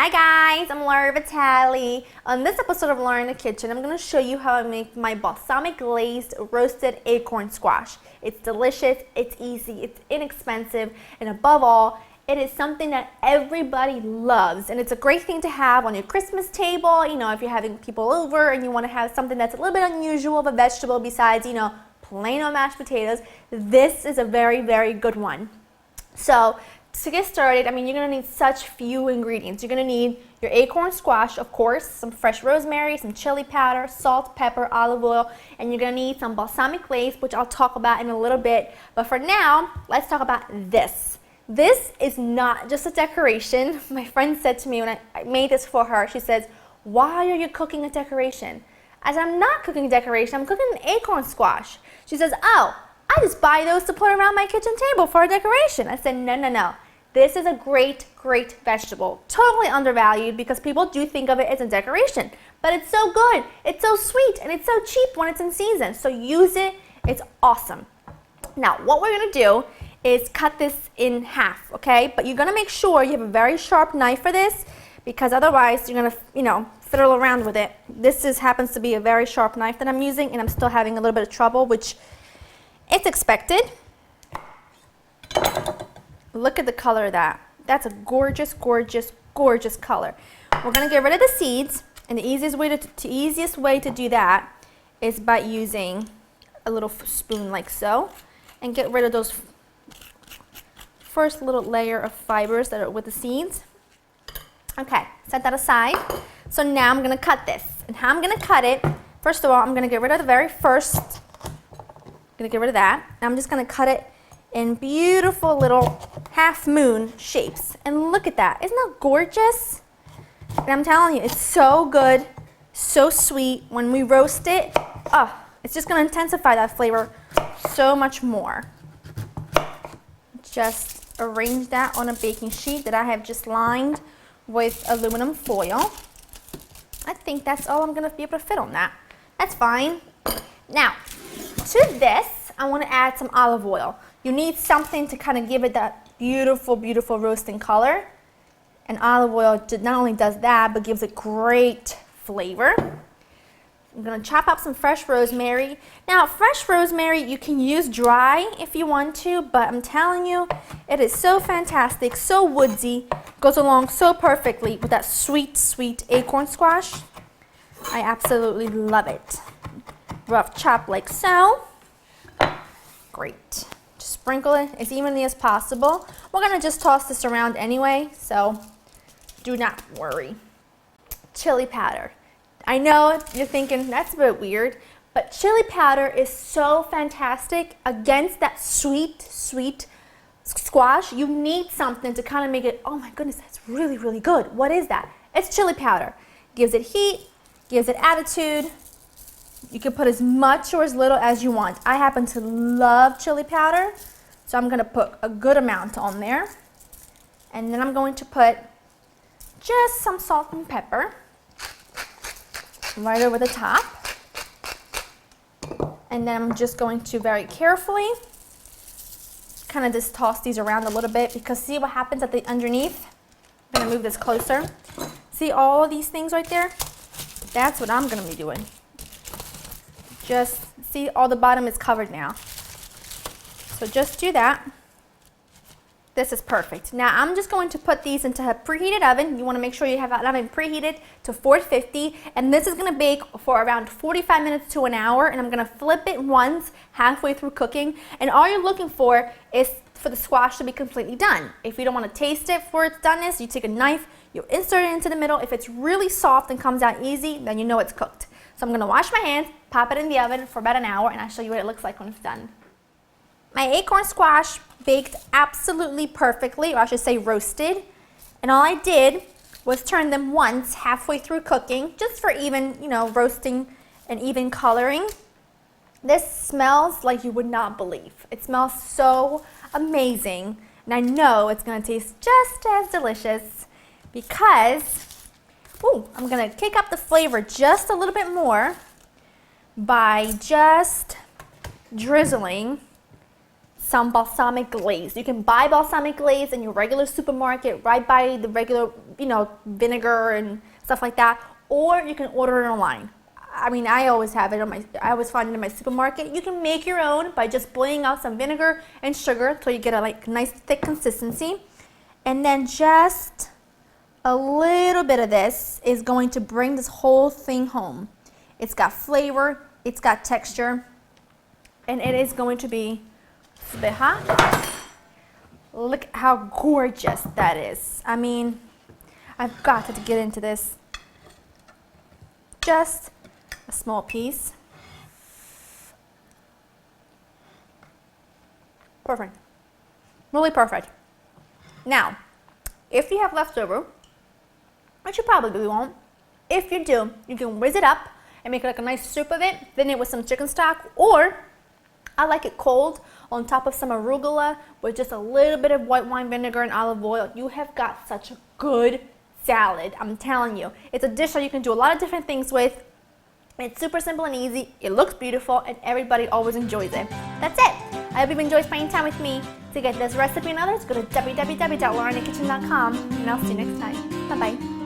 Hi guys, I'm Laura Vitale. On this episode of Laura in the Kitchen, I'm going to show you how I make my balsamic glazed roasted acorn squash. It's delicious, it's easy, it's inexpensive, and above all, it is something that everybody loves. And it's a great thing to have on your Christmas table, if you're having people over and you want to have something that's a little bit unusual of a vegetable besides, plain old mashed potatoes. This is a very, very good one. So, to get started, you're going to need such few ingredients. You're going to need your acorn squash, of course, some fresh rosemary, some chili powder, salt, pepper, olive oil, and you're going to need some balsamic glaze, which I'll talk about in a little bit. But for now, let's talk about this. This is not just a decoration. My friend said to me when I made this for her, she says, "Why are you cooking a decoration?" I said, "I'm not cooking a decoration, I'm cooking an acorn squash." She says, "Oh, I just buy those to put around my kitchen table for a decoration." I said, no. This is a great, great vegetable. Totally undervalued because people do think of it as a decoration. But it's so good, it's so sweet, and it's so cheap when it's in season. So use it, it's awesome. Now, what we're gonna do is cut this in half, okay? But you're gonna make sure you have a very sharp knife for this because otherwise you're gonna, fiddle around with it. This happens to be a very sharp knife that I'm using and I'm still having a little bit of trouble, which it's expected. Look at the color of that. That's a gorgeous, gorgeous, gorgeous color. We're going to get rid of the seeds, and the easiest way to do that is by using a little spoon like so, and get rid of those first little layer of fibers that are with the seeds. Okay, set that aside. So now I'm going to cut this. And how I'm going to cut it, first of all, I'm going to get rid of the very first. I'm going to get rid of that. I'm just going to cut it in beautiful little half moon shapes. And look at that. Isn't that gorgeous? And I'm telling you, it's so good, so sweet. When we roast it, it's just going to intensify that flavor so much more. Just arrange that on a baking sheet that I have just lined with aluminum foil. I think that's all I'm going to be able to fit on that. That's fine. Now, to this, I want to add some olive oil. You need something to kind of give it that beautiful, beautiful roasting color. And olive oil not only does that, but gives it great flavor. I'm going to chop up some fresh rosemary. Now, fresh rosemary you can use dry if you want to, but I'm telling you, it is so fantastic, so woodsy, goes along so perfectly with that sweet, sweet acorn squash. I absolutely love it. Rough chop like so. Great. Just sprinkle it as evenly as possible. We're going to just toss this around anyway, so do not worry. Chili powder. I know you're thinking that's a bit weird, but chili powder is so fantastic against that sweet, sweet squash. You need something to kind of make it, oh my goodness, that's really, really good. What is that? It's chili powder. Gives it heat, gives it attitude. You can put as much or as little as you want. I happen to love chili powder, so I'm going to put a good amount on there. And then I'm going to put just some salt and pepper right over the top. And then I'm just going to very carefully kind of just toss these around a little bit because see what happens at the underneath? I'm going to move this closer. See all these things right there? That's what I'm going to be doing. Just see all the bottom is covered now. So just do that. This is perfect. Now I'm just going to put these into a preheated oven. You want to make sure you have an oven preheated to 450, and this is going to bake for around 45 minutes to an hour, and I'm going to flip it once halfway through cooking, and all you're looking for is for the squash to be completely done. If you don't want to taste it for its doneness, you take a knife, you insert it into the middle. If it's really soft and comes out easy, then you know it's cooked. So I'm going to wash my hands, pop it in the oven for about an hour, and I'll show you what it looks like when it's done. My acorn squash baked absolutely perfectly, or I should say roasted. And all I did was turn them once halfway through cooking, just for even, roasting and even coloring. This smells like you would not believe. It smells so amazing. And I know it's going to taste just as delicious because, I'm going to kick up the flavor just a little bit more by just drizzling some balsamic glaze. You can buy balsamic glaze in your regular supermarket, right by the regular, vinegar and stuff like that, or you can order it online. I mean, I always have it I always find it in my supermarket. You can make your own by just boiling out some vinegar and sugar until you get a nice thick consistency. And then just a little bit of this is going to bring this whole thing home. It's got flavor, it's got texture, and it is going to be a bit hot. Look how gorgeous that is. I mean, I've got to get into this. Just a small piece. Perfect. Really perfect. Now, if you have leftover, which you probably won't, if you do, you can whiz it up and make like a nice soup of it, thin it with some chicken stock, or I like it cold on top of some arugula with just a little bit of white wine vinegar and olive oil. You have got such a good salad, I'm telling you. It's a dish that you can do a lot of different things with. It's super simple and easy, it looks beautiful, and everybody always enjoys it. That's it. I hope you've enjoyed spending time with me. To get this recipe and others, go to www.laurenkitchen.com, and I'll see you next time. Bye-bye.